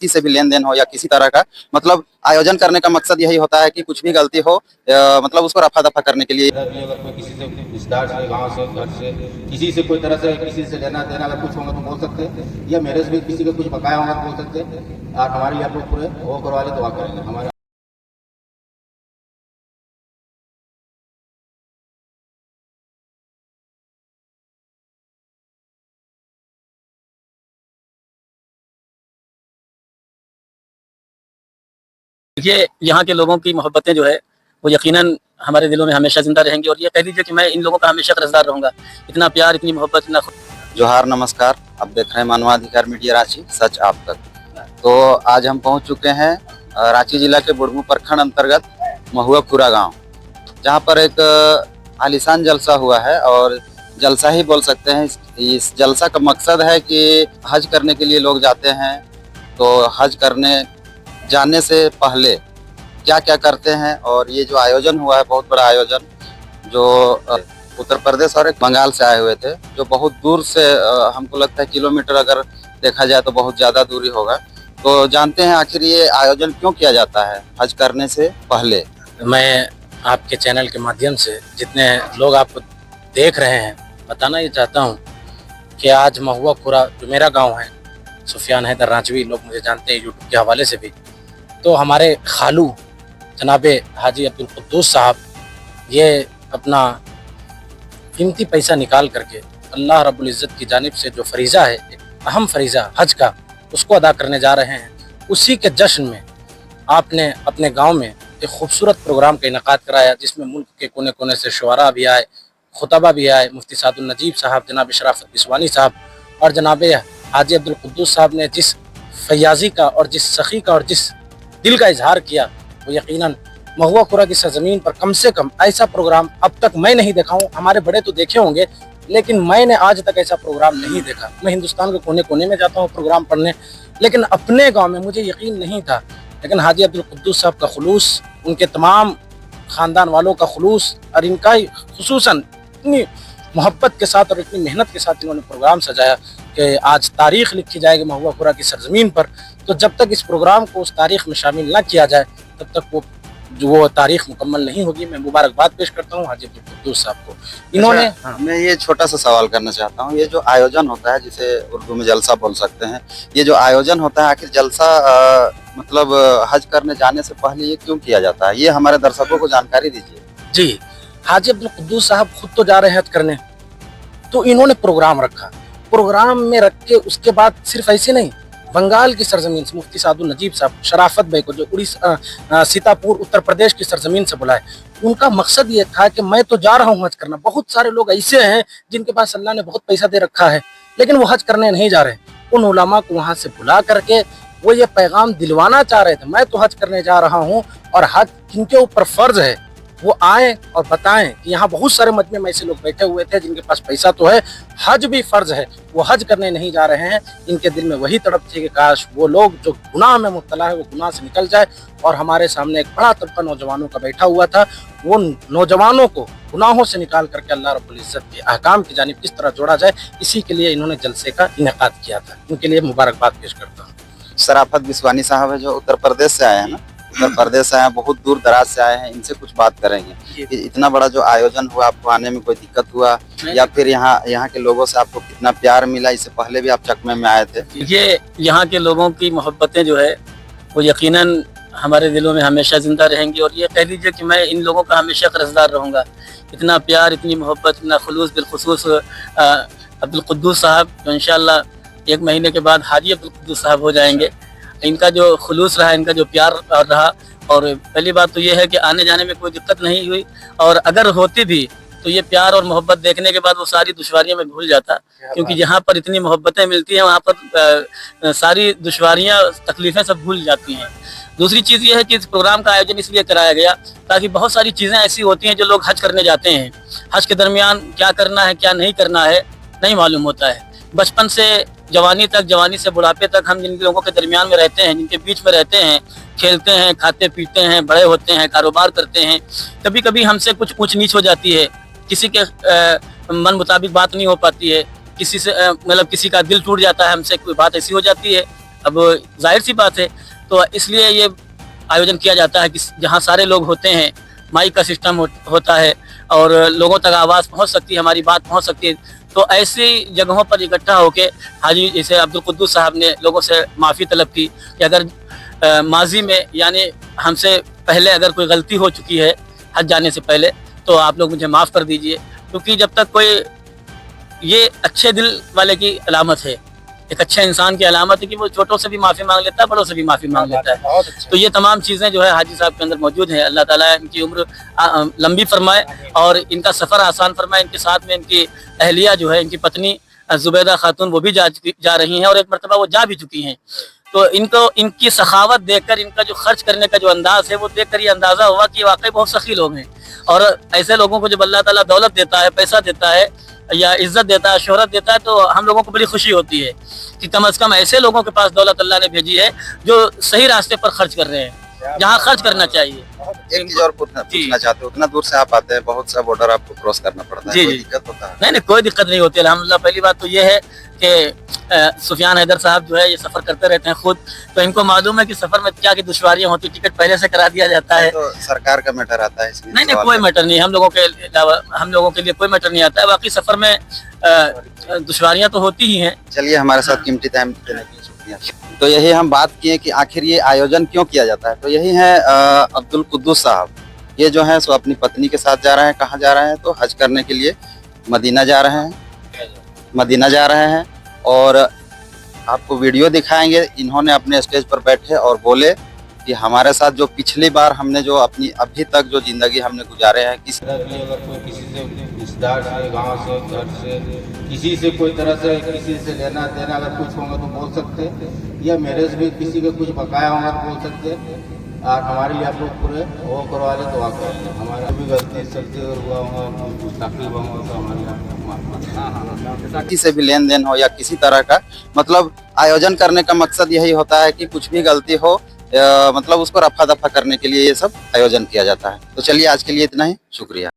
किसी से भी लेन देन हो या किसी तरह का, मतलब आयोजन करने का मकसद यही होता है कि कुछ भी गलती हो मतलब उसको रफा दफा करने के लिए। अगर कोई किसी से रिश्तेदार से, गांव से, घर से, किसी से कोई तरह से किसी से लेना देना अगर कुछ होगा तो बोल सकते हैं, या मेरे से भी किसी का कुछ बकाया होगा तो बोल सकते हैं, और हमारे यहाँ पे पूरे वो करवा ले तो वहाँ करेंगे हमारे। ये यहाँ के लोगों की मोहब्बतें जो है वो यकीनन हमारे दिलों में हमेशा जिंदा रहेंगी, और ये कह लीजिए कि मैं इन लोगों का हमेशा कर्जदार रहूंगा। इतना प्यार, इतनी मोहब्बत, इतना जोहार, नमस्कार। आप देख रहे हैं मानवाधिकार मीडिया रांची, सच आप तक। तो आज हम पहुंच चुके हैं रांची जिला के बुढ़मू प्रखंड अंतर्गत महुआ खुरा गांव, जहां पर एक आलीशान जलसा हुआ है, और जलसा ही बोल सकते हैं। इस जलसा का मकसद है कि हज करने के लिए लोग जाते हैं, तो हज करने जाने से पहले क्या क्या करते हैं, और ये जो आयोजन हुआ है बहुत बड़ा आयोजन, जो उत्तर प्रदेश और एक बंगाल से आए हुए थे, जो बहुत दूर से हमको लगता है किलोमीटर अगर देखा जाए तो बहुत ज़्यादा दूरी होगा। तो जानते हैं आखिर ये आयोजन क्यों किया जाता है हज करने से पहले। मैं आपके चैनल के माध्यम से जितने लोग आपको देख रहे हैं बताना ये चाहता हूँ कि आज महुआ खुरा जो मेरा गांव है, सुफियान हैदर रांचवी लोग मुझे जानते हैं यूट्यूब के हवाले से भी, तो हमारे खालू जनाबे हाजी अब्दुल कुद्दूस साहब ये अपना कीमती पैसा निकाल करके अल्लाह रब्बुल इज़्ज़त की जानिब से जो फरीज़ा है, एक अहम फरीज़ा हज का, उसको अदा करने जा रहे हैं। उसी के जश्न में आपने अपने गांव में एक खूबसूरत प्रोग्राम का इनेकाद कराया, जिसमें मुल्क के कोने कोने से शुअरा भी आए, खुतबा भी आए, मुफ्ती सादुल नजीब साहब, जनाब शराफत बिस्वानी साहब और जनाब हाजी अब्दुल कुद्दूस साहब ने जिस फयाजी का और जिस सखी का और जिस दिल का इजहार किया, वो यकीनन महुआ खुरा की सरजमीन पर कम से कम ऐसा प्रोग्राम अब तक मैं नहीं देखा हूँ। हमारे बड़े तो देखे होंगे, लेकिन मैंने आज तक ऐसा प्रोग्राम नहीं देखा। मैं हिंदुस्तान के कोने कोने में जाता हूँ प्रोग्राम पढ़ने, लेकिन अपने गांव में मुझे यकीन नहीं था। लेकिन हाजी अब्दुल कुद्दूस साहब का खुलूस, उनके तमाम ख़ानदान वालों का खुलूस, और इनका खुसूसन इतनी मोहब्बत के साथ और इतनी मेहनत के साथ इन्होंने प्रोग्राम सजाया कि आज तारीख़ लिखी जाएगी महुआ खुरा की सरजमीन पर। तो जब तक इस प्रोग्राम को उस तारीख़ में शामिल ना किया जाए, तब तक वो तारीख मुकम्मल नहीं होगी। मैं मुबारकबाद पेश करता हूँ हाजी अब्दुल कुद्दूस साहब को। इन्होंने मैं ये छोटा सा सवाल करना चाहता हूँ, ये जो आयोजन होता है जिसे उर्दू में जलसा बोल सकते हैं, ये जो आयोजन होता है आखिर जलसा मतलब हज करने जाने से पहले ये क्यों किया जाता है, ये हमारे दर्शकों को जानकारी दीजिए। जी, हाजी अब्दुल कुद्दूस साहब खुद तो जा रहे हैं हज करने, तो इन्होंने प्रोग्राम रखा। प्रोग्राम में रख के उसके बाद सिर्फ ऐसे नहीं, बंगाल की सरजमीन से मुफ्ती सादुल नजीब साहब शराफत भाई को, जो उड़ीसा सीतापुर उत्तर प्रदेश की सरजमीन से बुलाए, उनका मकसद ये था कि मैं तो जा रहा हूँ हज करना। बहुत सारे लोग ऐसे हैं जिनके पास अल्लाह ने बहुत पैसा दे रखा है, लेकिन वो हज करने नहीं जा रहे। उन उलमा को वहाँ से बुला करके वो ये पैगाम दिलवाना चाह रहे थे, मैं तो हज करने जा रहा हूँ, और हज जिनके ऊपर फर्ज है वो आए और बताएं कि यहाँ बहुत सारे मजमे में ऐसे लोग बैठे हुए थे जिनके पास पैसा तो है, हज भी फर्ज है, वो हज करने नहीं जा रहे हैं। इनके दिल में वही तड़प थी कि काश वो लोग जो गुनाह में मुब्तला है वो गुनाह से निकल जाए। और हमारे सामने एक बड़ा तबका नौजवानों का बैठा हुआ था, वो नौजवानों को गुनाहों से निकाल करके अल्लाह रब्बुल इज़्ज़त के अहकाम की जानिब किस तरह जोड़ा जाए, इसी के लिए इन्होंने जलसे का इनेकाद किया था। इनके लिए मुबारकबाद पेश करता हूँ। शराफत बिस्वानी साहब है जो उत्तर प्रदेश से आए हैं ना, उत्तर प्रदेश से आए हैं, बहुत दूर दराज से आए हैं, इनसे कुछ बात करेंगे कि इतना बड़ा जो आयोजन हुआ, आपको आने में कोई दिक्कत हुआ, या फिर यहाँ के लोगों से आपको कितना प्यार मिला। इससे पहले भी आप चकमे में आए थे। ये यहाँ के लोगों की मोहब्बतें जो है वो यकीनन हमारे दिलों में हमेशा जिंदा रहेंगी, और ये कह लीजिए कि मैं इन लोगों का हमेशा कर्जदार रहूँगा। इतना प्यार, इतनी मोहब्बत, इतना खुलूस, बिलखुसूस अब्दुल कुद्दूस साहब, जो इंशाअल्लाह 1 महीने के बाद हाजी अब्दुल कुद्दूस साहब हो जाएंगे। इनका जो खुलूस रहा, इनका जो प्यार रहा, और पहली बात तो ये है कि आने जाने में कोई दिक्कत नहीं हुई, और अगर होती भी तो ये प्यार और मोहब्बत देखने के बाद वो सारी दुश्वारियां में भूल जाता, क्योंकि जहाँ पर इतनी मोहब्बतें मिलती हैं वहाँ पर सारी दुश्वारियां, तकलीफ़ें सब भूल जाती हैं। दूसरी चीज़ ये है कि इस प्रोग्राम का आयोजन इसलिए कराया गया ताकि बहुत सारी चीज़ें ऐसी होती हैं जो लोग हज करने जाते हैं, हज के दरमियान क्या करना है क्या नहीं करना है नहीं मालूम होता है। बचपन से जवानी तक, जवानी से बुढ़ापे तक हम जिन लोगों के दरमियान में रहते हैं, जिनके बीच में रहते हैं, खेलते हैं, खाते पीते हैं, बड़े होते हैं, कारोबार करते हैं, कभी कभी हमसे कुछ ऊंच नीच हो जाती है, किसी के मन मुताबिक बात नहीं हो पाती है, किसी से मतलब किसी का दिल टूट जाता है, हमसे कोई बात ऐसी हो जाती है, अब जाहिर सी बात है, तो इसलिए ये आयोजन किया जाता है कि जहाँ सारे लोग होते हैं, माइक का सिस्टम होता है और लोगों तक आवाज़ पहुँच सकती है, हमारी बात पहुँच सकती है। तो ऐसी जगहों पर इकट्ठा होके हाजी जैसे अब्दुल कुद्दूस साहब ने लोगों से माफ़ी तलब की कि अगर माजी में यानी हमसे पहले अगर कोई गलती हो चुकी है हज जाने से पहले, तो आप लोग मुझे माफ़ कर दीजिए। क्योंकि जब तक कोई, ये अच्छे दिल वाले की अलामत है, एक अच्छे इंसान की अलामत है कि वो छोटों से भी माफ़ी मांग लेता है, बड़ों से भी माफ़ी मांग लेता है। तो ये तमाम चीज़ें जो है हाजी साहब के अंदर मौजूद हैं। अल्लाह ताला इनकी उम्र लंबी फरमाए और इनका सफ़र आसान फरमाए। इनके साथ में इनकी अहलिया जो है, इनकी पत्नी जुबैदा खातून, वो भी जा रही हैं और एक मरतबा वो जा भी चुकी हैं। तो इनको इनकी सखावत देखकर, इनका जो खर्च करने का जो अंदाज है वो देखकर ये अंदाज़ा हुआ कि वाकई बहुत सखी लोग हैं। और ऐसे लोगों को जब अल्लाह ताला दौलत देता है, पैसा देता है या इज्जत देता है, शोहरत देता है, तो हम लोगों को बड़ी खुशी होती है कि कम से कम ऐसे लोगों के पास दौलत अल्लाह ने भेजी है जो सही रास्ते पर खर्च कर रहे हैं, जहाँ खर्च करना चाहिए। एक चीज और पूछना चाहते हो, उतना दूर से आप आते हैं, बहुत सा बॉर्डर आपको क्रॉस करना पड़ता है, जी, कोई जी। दिक्कत होता है? नहीं नहीं, कोई दिक्कत नहीं होती अल्हम्दुलिल्लाह। पहली बात तो ये है कि सुफियान हैदर साहब जो है ये सफ़र करते रहते हैं खुद, तो इनको मालूम है कि सफ़र में क्या की दुश्वारियाँ होती। टिकट पहले से करा दिया जाता है। तो सरकार का मैटर आता है इसमें? नहीं नहीं, कोई मैटर नहीं, हम लोगों के अलावा हम लोगों के लिए कोई मैटर नहीं आता है। बाकी सफ़र में दुश्वारियाँ तो होती ही हैं। चलिए, हमारे साथ कीमती टाइम देने के लिए शुक्रिया। तो यही हम बात किए कि आखिर ये आयोजन क्यों किया जाता है। तो यही है अब्दुल कुद्दूस साहब, ये जो है सो अपनी पत्नी के साथ जा रहे हैं। कहाँ जा रहे हैं? तो हज करने के लिए मदीना जा रहे हैं। और आपको वीडियो दिखाएंगे। इन्होंने अपने स्टेज पर बैठे और बोले कि हमारे साथ जो पिछली बार हमने जो अपनी अभी तक जो जिंदगी हमने गुजारे हैं, किस तरह की अगर कोई किसी से रिश्तेदार से, गांव से, घर से, किसी से कोई तरह से किसी से लेना देना अगर कुछ होगा तो बोल सकते हैं, या मेरे से भी किसी का कुछ बकाया होगा तो बोल सकते हैं। और हमारे लिए आप लोग पूरे वो करवा ले तो आप हमारा भी गलती सलती अगर हुआ होगा, कुछ तकलीफ होगा तो हमारे किसी से भी लेन देन हो या किसी तरह का, मतलब आयोजन करने का मकसद यही होता है कि कुछ भी गलती हो मतलब उसको रफा दफा करने के लिए ये सब आयोजन किया जाता है। तो चलिए, आज के लिए इतना ही, शुक्रिया।